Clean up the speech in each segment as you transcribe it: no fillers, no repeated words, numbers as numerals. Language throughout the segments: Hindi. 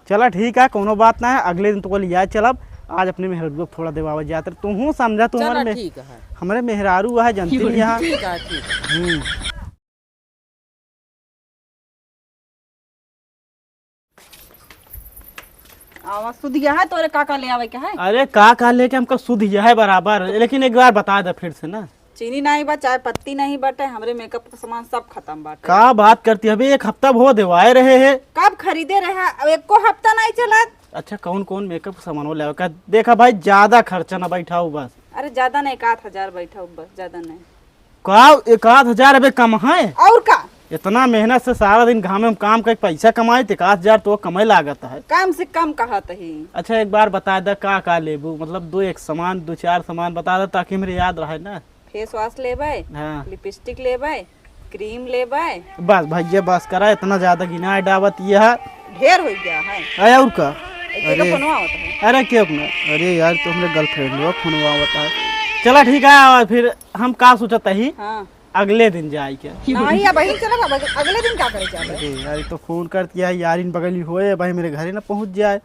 चला ठीक है, कोनो बात ना है, अगले दिन तो लिया चलब। आज अपने मेहरारू को थोड़ा देवावा जाते तू समझा, तू हमारे मेहरारू है जनती नहीं यहाँ। सुध है तोरे काका ले आवे क्या है? अरे का लेके हमका सुध है बराबर, लेकिन एक बार बता दे फिर से ना। चीनी नहीं बा, चाय पत्ती नहीं बटे, हमरे मेकअप का सामान सब खत्म बाटे। का बात करती है, अभी एक हफ्ता हो देवाए रहे है। कब खरीदे रहे? अब एक को हफ्ता नहीं चला। अच्छा कौन कौन मेकअप का सामान ले का देखा भाई, ज्यादा खर्चा ना बैठाऊ बस। अरे ज्यादा नहीं, 1000 बैठा बस, ज्यादा नहीं। का 1000 अबे कम है और का? इतना मेहनत से सारा दिन घामे में काम करके पैसा कमाए, 1000 तो कमाई लागत है। काम से कम कहत ही। अच्छा एक बार बता दे का लेबू, मतलब दो चार सामान बता दे ताकि मेरे याद रहे ना। फेस वॉश लेबै, हाँ। लिपस्टिक लेबै, क्रीम लेबै। बस भैया बस करा, इतना ज्यादा गिना डावत यह ढेर हो गया है। अरे और का? अरे क्यों ना, अरे यार तो हमरे गर्लफ्रेंड हुआ फोन होता है। चला ठीक है, फिर हम का सोचता ही हाँ। अगले दिन जाए क्या? नहीं अब वही चलेगा, अगले दिन क्या करे जाए? अरे यार तो फोन करती है यार, इन बगली होए भाई मेरे घरे ना पहुंच जाए।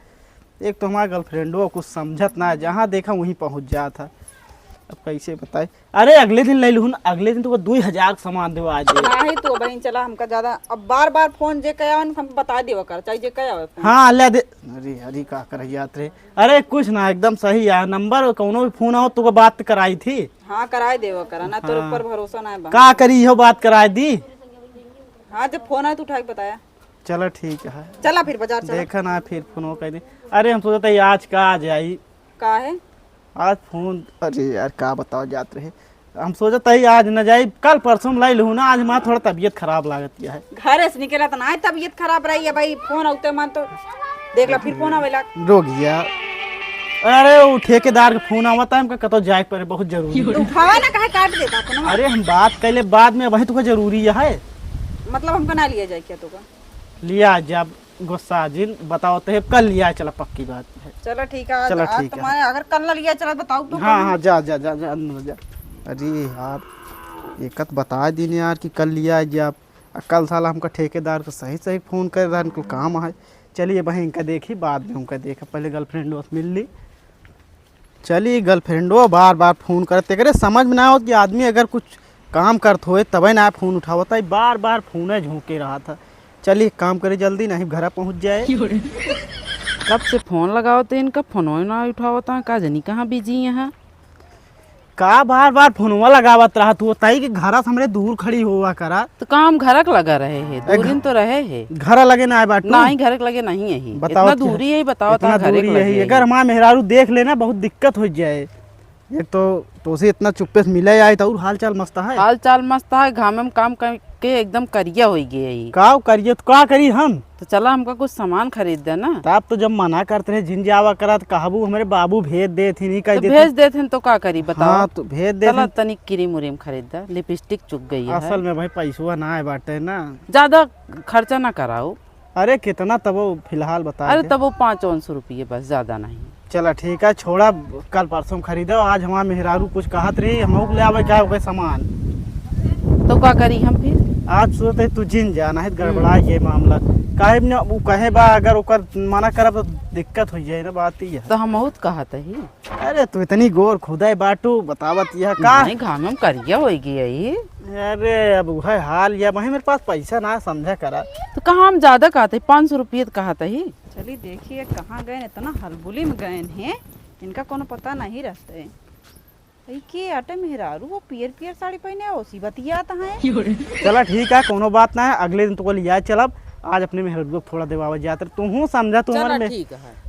एक तो हमारा गर्लफ्रेंड हो, कुछ समझत ना, जहाँ देखा वहीं पहुंच जाता। अब कैसे बताए? अरे अगले दिन ले लू ना, अगले दिन तो 2000 सामान देवा आज। नहीं तो बहन चला, हमका ज्यादा अब बार फोन जे कया हम बता देवा कर, चाहे जे कया हो। हाँ ले दे। अरे अरे का कर याद रे? अरे कुछ ना, एकदम सही है नंबर, कोनो भी फोन आओ तो बात कराई थी। हाँ कराए देवा करा ना, तेरे ऊपर भरोसा ना है। का करी हो, बात कराई दी। हाँ जब फोन आया तो उठा के बताया। चलो ठीक है, चला फिर बाजार चला। देखा ना फिर फोन कह दी। अरे हम सोचते आज का आ जाई। का है आज फोन? अरे यार का बताओ जात रहे, हम सोचते ही आज न जाई, कल परसों लाई लू ना। आज माँ थोड़ा तबीयत खराब लागत है। घर से निकला तो ना तबीयत खराब रही है भाई, फोन आते मान तो देख ला, फिर फोन आवेला रो गया। अरे वो ठेकेदार का फोन आवता है, हमका कतो जाए पर बहुत जरूरी। उठावा ना, कहे काट देता फोन। अरे हम बात कैले बाद में, वही तो जरूरी है। मतलब हमको ना लिया जाए क्या? तो लिया जब गुस्सा जिन बताओ तो कल लिया, चला पक्की बात है। चलो ठीक है, चलो आज ठीक है। तुम्हारे अगर कल ना लिया चला बताओ तो। हाँ हाँ जा जा जा जा अंदर जा। अरे यार एक बता दी यार कि कल लिया जब, कल साला हमका ठेकेदार को सही सही फोन कर रहा है, काम है। चलिए बहन का देखी, बाद में उनका देखा, पहले गर्लफ्रेंड से मिल ली। चलिए गर्लफ्रेंडो बार बार फोन करते करे, समझ में ना हो कि आदमी अगर कुछ काम करते हो तभी ना फोन उठावता है, बार बार फोन झोंके रहा था। चलिए काम करे जल्दी, नहीं घर पहुंच जाए। कब से फोन लगाओते, इनका फोन ना उठावता, का जनी कहाँ बिजी यहाँ? का बार बार फोनवा लगावत रहा तू, ताई कि घर हमरे दूर खड़ी हुआ करा। तो काम घरक लगा रहे है, 2 दिन तो रहे है। घर लगे ना बात नहीं घरक लगे नहीं यही, बताओ इतना दूरी है, बताओ इतना दूरी यही। अगर हमारा मेहरारू देख लेना बहुत दिक्कत हो जाए। एक तो से इतना चुप्पे से मिले आए तो हाल चाल मस्त है। हाल चाल मस्त है, घामे में काम करके एकदम करिया हो गया। का करिए तो का करी हम? तो चला हमका कुछ सामान खरीद दे ना। तब तो जब मना करते रहे जिन जावा करा तो कहबू हमारे बाबू भेज दे थी, नहीं कह तो देते। भेज देते तो का करी बताओ। हाँ तो भेज दे। चला तनिक क्रीम उरीम खरीद दे, लिपस्टिक चुक गई है। असल में भाई पैसा ना है बाटे ना, ज्यादा खर्चा ना कराओ। अरे कितना तब फिलहाल बता। अरे तब 500 रुपये बस, ज्यादा नहीं। चला ठीक है, छोड़ा कल परसों खरीदो। आज हमारा मेहरारू कुछ कहत रही, हम ले आवे क्या हो सामान, तो क्या करी हम फिर? आज सोचते तू जिन जाना है, गड़बड़ा ये मामला। काहे न वो कहे बा, अगर ओकर मना करब तो दिक्कत हो जाए ना, बात ही है। तो हम बहुत कहत ही। अरे तू इतनी गोर खुदाई बाटू बतावत यह का? नहीं घाम में करिया हो गई। अरे अब वह हाल या वही मेरे पास पैसा ना समझा करा। तो कहाँ हम ज्यादा कहते, 500 रुपये कहते ही। चलिए देखिए कहाँ गए, इतना हलबुली में गए हैं, इनका कोनो पता नहीं रहते। के आटे मेहरारू वो पियर पियर साड़ी पहने ओसी बतियाता है। चला ठीक है, कोनो बात ना है, अगले दिन तो लिया चलब। आज अपने मेहरारू को थोड़ा देवावा जाते तू समझा, तू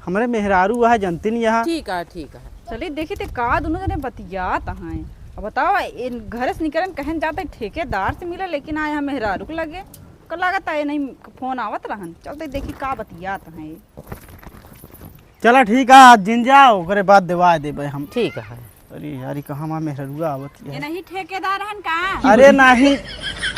हमारे मेहरारू है जनती नहीं यहाँ। ठीक है ठीक है। चलिए देखिए ते का दोनों जने बतियाता हैं। अब बताओ इन घर से निकलन कहन जाते ठेकेदार से मिले, लेकिन आए हम मेहरारू को लगे कर लागत है नहीं फोन आवत रहन। चलते देखी का बतियात हैं। चला ठीक है, आज जिन जाओ करे बाद देवा देबे हम। ठीक है। अरे यार कहाँ हमारा मेहरारू आवत ये नहीं ठेकेदार हन का? अरे नहीं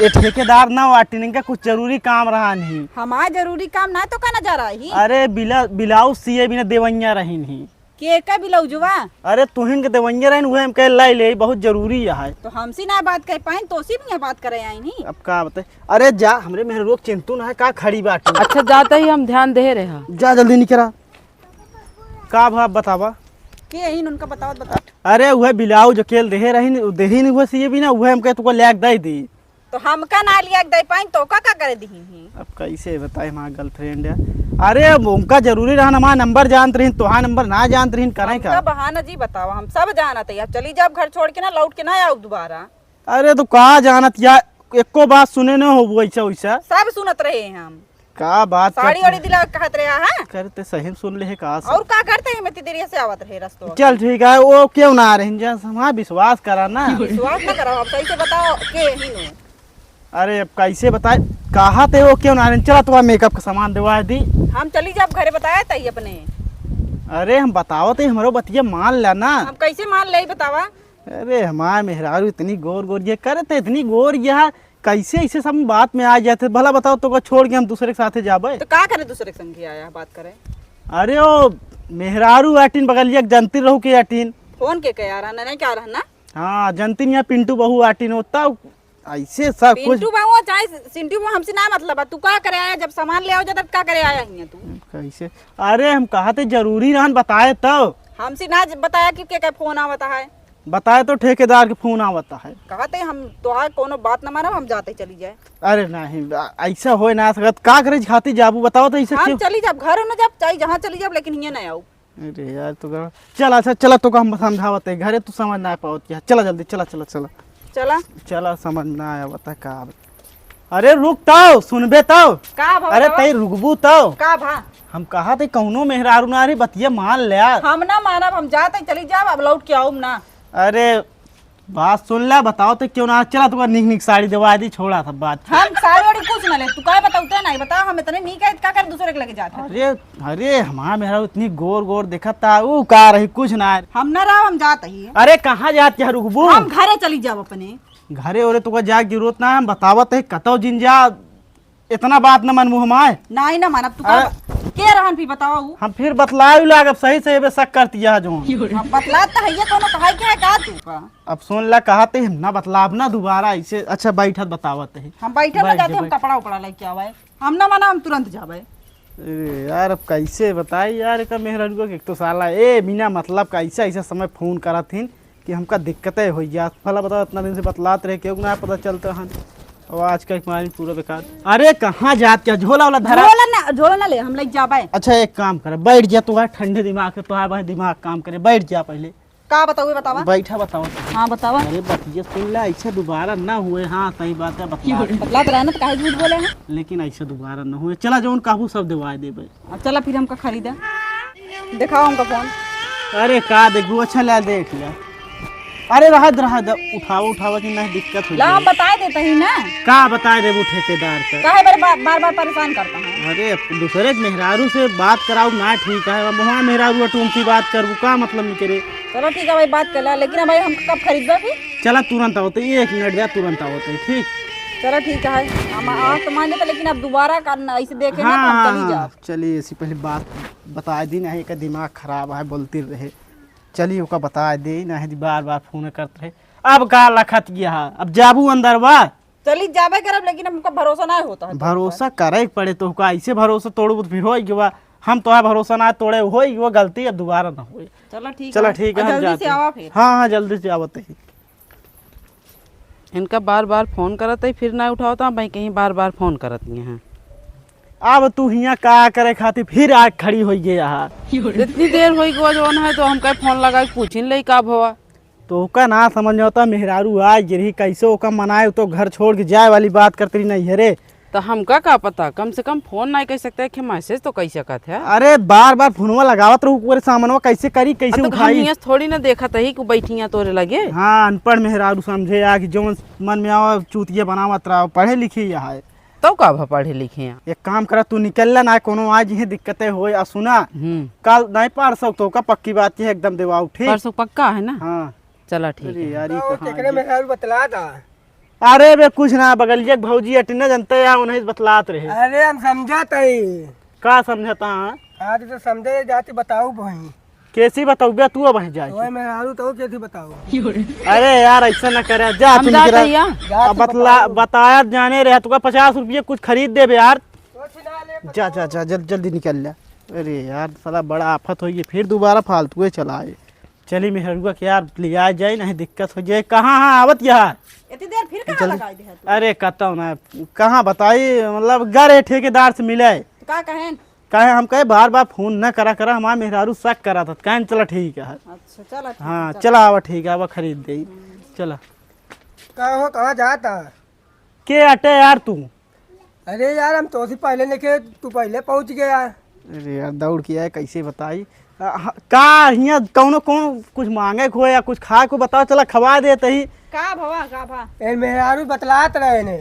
ये ठेकेदार ना वाटिन का कुछ जरूरी काम रहा नहीं। हमारा जरूरी काम ना तो का नजर आई। अरे बिलाउज सिए बिना देवैया रही नहीं। के का भी लौजुआ अरे तुहिन के देवैया रहन उहे हम कह लाई ले बहुत जरूरी है। तो हमसे ना बात कर पाइन तो सी भी बात करे आई नहीं। अब का बताए। अरे जा हमरे मेहर रोक चिंतु ना है का खड़ी बाटे। अच्छा जाते ही हम ध्यान दे रहे हैं। जा जल्दी निकला का भाव बतावा के यही उनका बताओ बता। अरे वह ब्लाउज अकेले देहे रही देही नहीं हुआ सी भी ना वह हम कह तुको लैग दे दी। तो हमका ना लिया दे पाइन तो का करे दी। अब कैसे बताए हमारा गर्लफ्रेंड है। अरे उनका जरूरी रहा हमारा नंबर जानत रही तुहार नंबर ना जानत रही करे का बहाना जी बताओ हम सब जानत है। चली जाओ घर छोड़ के ना लौट के ना आओ दोबारा। अरे तो कहा जानत या एको बात सुने न हो वैसा वैसा सब सुनत रहे हैं हम का बात साड़ी वाड़ी दिला कहत रहे हैं करते सही सुन ले का और का करते हैं मैं देरी से आवत रहे रस्तों। चल ठीक है वो क्यों ना आ रही हमारा विश्वास करा ना। विश्वास ना करो आप सही से बताओ के ही हो। अरे अब कैसे बताए कहा थे वो क्यों ना आ रही। चला तुम्हारा मेकअप का सामान दिवा दी हम चली जाओ घरे बताया तही अपने। अरे हम बताओ तो हमारो बतिया मान ला ना। हम कैसे मान ले बतावा। अरे हमारे मेहरारू इतनी गोर गोर ये करते इतनी गोर यह कैसे ऐसे सब बात में आ जाते भला बताओ तो छोड़ के हम दूसरे के साथे जाबे तो का करे दूसरे के संग आया बात करे। अरे ओ मेहरारू आटीन बगलिया जनती रहू के आटीन फोन के कह रहा नहीं क्या रहा ना। हाँ जनती यहाँ पिंटू बहू आटीन होता ऐसे सब कुछ। पिंटू बहू चाहे सिंटू बहू हमसे ना मतलब तू का करे आया जब सामान ले आओ जब का करे आया हिया तू कैसे। अरे हम कहा थे जरूरी रहन बताए तो हमसे ना बताया कि के फोन आवता है। बताए तो ठेकेदार के फोन आवता है। कहते हम तोहार कोनो बात ना मानो हम जाते चली जाए। अरे नहीं ऐसा हो ना सकत का करे खाती जाबू बताओ तो ऐसा हम चली जाब घर न जब चाहे जहाँ चली जाब लेकिन हिया ना आओ। अरे यार तो चल अच्छा चला तो हम समझावत है घरे तू समझ ना पाओ क्या। चला जल्दी चला चला चला चला चला समझ ना आया बता का। अरे रुक तो सुनबे तो का भा अरे तई रुकबू तो का भा हम कहा थे कौनो मेहरारू ना रे बतिया मान ले यार। हम ना मानब हम जाते चली जाब अब लौट के आऊँ ना। अरे बात सुन ला बताओ तो क्यों ना। चला तुका निक निक साड़ी दिवा दी छोड़ा था बात। हम साड़ी वाड़ी कुछ ना ले तू का बताऊते नहीं बताओ हम इतने नहीं का कर दूसरे के लगे जाते। अरे अरे हमारा मेहरारू इतनी गोर गोर देखा था वो का रही कुछ ना। हम ना रहा हम जाते ही। अरे कहाँ जाती है रुकबू हम घरे चली जाब अपने घरे ओरे तुका जा जरूरत ना हम बतावत है कतो जिन जा इतना बात न मन मुँह माए नहीं ना मानब तू के रहन भी बताओ। हम फिर बतलाए लागब सही से बे शक करती है जो हम बतला त हइया कोनो कहे के है का तू का। अब सुन ला कहते हम ना बतलाब ना दोबारा ऐसे। अच्छा बैठत बतावत है हम बैठे ना जाते हम कपड़ा उपड़ा लेके आवे हम ना माना हम तुरंत जावे। अरे यार अब कैसे बताई यार का मेहरारू के तो साला ए बिना मतलब का ऐसा ऐसा समय फोन करा थीन कि हमका दिक्कतें हो गया भला बताओ इतना दिन से बतलाते रहे क्यों ना पता चलता है। और आज का हमारी पूरा बेकार। अरे कहाँ जात क्या झोला वाला धरा झोला ना ले हम ले जावे। अच्छा एक काम करे बैठ जा तू ठंडे दिमाग से तो भाई दिमाग काम करे बैठ जा पहले का बताओ बतावा। बैठा बताओ। हाँ बतावा। अरे बतिया सुन ला ऐसा दोबारा ना हुए। हाँ सही बात है बतला तो रहना तो काहे झूठ बोले हैं। लेकिन ऐसा दोबारा ना हुए। चला जो काबू सब दिवा देबे। अब चला फिर हमका खरीदा दिखाओ हमका फोन। अरे का देखू अच्छा ला देख लिया। अरे रहा उठाओ उठाओ कि नहीं दिक्कत हो ला हम बता देते ही ना का बता दे वो ठेकेदार का काहे बार बार परेशान करता है। अरे दूसरे मेहरारू से बात कराओ ना ठीक है वहाँ मेहरारू तुमसी बात करूँ का मतलब नहीं करे। चलो ठीक है भाई बात कर ला लेकिन भाई हम कब खरीदबे फिर। चला तुरंत आओ तो 1 मिनट जा तुरंत आओ तो ठीक। चलो ठीक है हम आज तो मान लेते लेकिन अब दोबारा करना ऐसे देखे ना तो हम चली जाओ। चलिए इसी पहले बात बता दी नहीं का दिमाग खराब है बोलती रहे। चलिए ओका बता दे नहीं बार बार फोन करते रहे। अब का लखत गया अब जाबू अंदर बा चली जाबे करब लेकिन हमको भरोसा ना होता है। भरोसा करे पड़े तो ऐसे भरोसा तोड़ू फिर हो हम तो भरोसा ना तोड़े हो वो गलती अब दोबारा ना हो। चलो ठीक चलो ठीक है जल्दी से आवा फिर। हाँ जल्दी से आवत ही। इनका बार बार फोन करत है फिर ना उठाता भाई कहीं बार बार फोन करती हैं। अब तू हिया का करे खातिर फिर आग खड़ी हो गई यहाँ। इतनी देर हो गई जौन है तो हमका फोन लगा के पूछिन ले का भवा। तो ओका ना समझ होता मेहरारू आज गिरही कैसे ओका मनाए तो घर छोड़ के जाए वाली बात करती रही नहीं हरे। तो हमका का पता कम से कम फोन नहीं कह सकते कि मैसेज तो कह सकत है। अरे बार बार फोनवा लगावत रहू पूरे सामानवा कैसे करी कैसे तो उठाई। थोड़ी ना देखा ही कि बैठिया तोरे लगे। हाँ अनपढ़ मेहरारू समझे आ कि जो मन में आओ चूतिया बनावत रहा पढ़े लिखे यहाँ। तो का भा पढ़े लिखे हैं। एक काम करा तू निकल ना कोनो आज ही दिक्कतें हो आ सुना कल नहीं पार सकते का पक्की बात है एकदम देवाऊ ठीक। परसों पक्का है ना। हाँ चला ठीक है यार बतला था। अरे बे कुछ ना बगलिया भौजी अटिना जनते या उन्हें बतलात रहे। अरे हम समझा तई का समझता है। आज तो समझे जाते बताऊ भाई कैसी बताऊँ तू अब जाए। ओए मैं आलू तो कैसे बताओ। अरे यार ऐसा न करे जा हम तुम जाते गिरा- हिया। अब बताया जाने रहे तुका 50 रुपये कुछ खरीद दे बे यार। जा जा जा जल्दी निकल जा। अरे यार साला बड़ा आफत हो गई फिर दोबारा फालतू चलाए। चली मेहरुआ के यार लिया जाए नहीं दिक्कत हो जाए। कहाँ हाँ आवत यार इतनी देर फिर कहाँ लगा दे है तू? अरे कहता हूँ ना कहाँ बताई मतलब गरे ठेकेदार से मिले तो का कहें? कहे हम कहे बार बार फोन न करा हमारा मेहरारू शक करा था कहें चला ठीक है। अच्छा चला ठीक है, हाँ चल। चला आवा ठीक है आवा खरीद दे चला। कहाँ जाता? के अटे यार तू? अरे यार हम तो से पहले लेके तू पहले पहुंच गया। अरे यार दौड़ के आए कैसे बताई का हियाँ कौनो कौन कुछ मांगे को या कुछ खाए को बताओ चला खवा देते ही। का भवा का भा? ए मेहरारू बतलात रहे ने।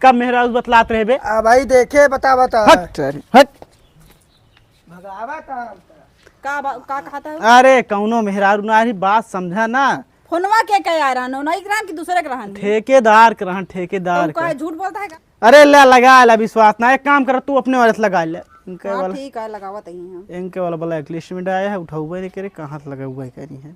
कब मेहरारू बतलात रहे बे? आ भाई देखे बता हट अरे हट। भगावा था। का खाता है? अरे कौनो मेहरारू नारी बात समझा ना। फोनवा के कह रहन ना एक रहन की दूसरे के रहन? ठेकेदार के रहन ठेकेदार तो के। का झूठ बोलता है का? अरे ले लगा ले विश्वास ना एक काम कर तू अपने वाले से लगा ले। इनके हाँ वाला ठीक है लगावत ही हम। इनके वाला ब्लैक लिस्ट में डाया है उठाऊ नहीं करे कहाँ से लगा हुआ करी है।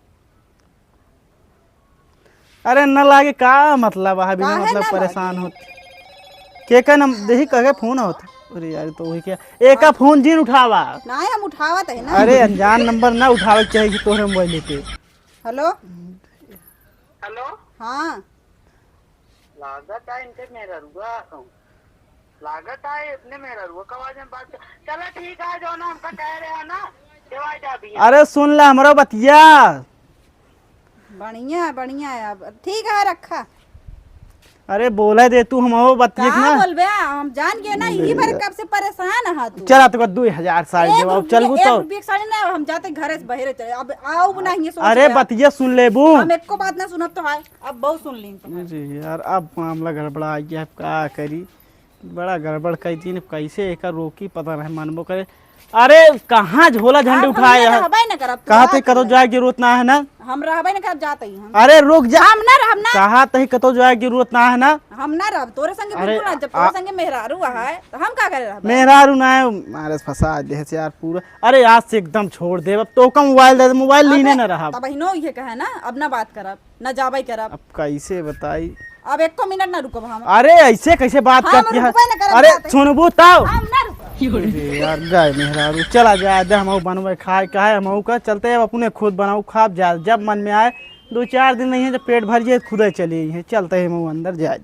अरे न लागे का मतलब है बिना काहे मतलब ना परेशान होते के का नम देखी कहे फोन होता। अरे यार तो वही क्या एक का फोन जिन उठावा। ना हम उठावत है ना। अरे अनजान नंबर ना उठावे के चाहिए तोहरे मोबाइल पे। हेलो हेलो हाँ लागत है इनके मेरा रुआ लागत है अपने मेरा रुआ कवाज में बात चलो ठीक है जो ना हमका कह रहे हैं ना देवाई जा भी अरे सुन ले हमारा बतिया। बढ़िया है अब ठीक है रखा। अरे बोले दे तू हम बतिया कहाँ ना। बोलबे हम जान गए ना यही बार कब से परेशान है तू। चला तो 2000 साड़ी देवा चल तो। एक साड़ी ना हम जाते घर से बाहर चले अब आओ ना ये सोच अरे बतिया सुन ले बू। हम एको बात ना सुनत तो है अब बहुत सुन ली तो। अरे यार अब मामला गड़बड़ा आ गया अब क्या करी बड़ा गड़बड़ कई दिन कैसे एक रोकी पता नहीं मनबो करे। अरे कहाँ झोला झंडे उठाए है रहबे ना करब कहा थे कतो जाए की जरूरत ना है ना। हम रहबे ना करब जाते ही हम। अरे रुक जा हम ना रहब ना कहा थे कतो जाए की जरूरत ना है ना। हम ना रहब तोरे संगे अरे, बिल्कुल ना जब तोरे संगे मेहरारू है तो हम का करे रहब। मेहरारू ना है मारे फंसा दे से यार पूरा। अरे आज से एकदम छोड़ दे अब तो का मोबाइल दे मोबाइल लेने ना रहा। तब बहिनो ये कहे ना अब ना बात करब ना जाबे करब अब कैसे बताई। अब एको मिनट ना रुकब हम। अरे ऐसे कैसे बात हम करती है। रुकबे ना करब अरे जाते। सुनबू तब हम ना रुकब। अरे यार गाय मेहरारू चला जाए दे हम बनवे खाए कहे हम का चलते अब अपने खुद बनाऊ खाब जाए जब मन में आए 2-4 दिन नहीं है जब पेट भर जाए खुद चले हैं चलते हैं हम अंदर जाए।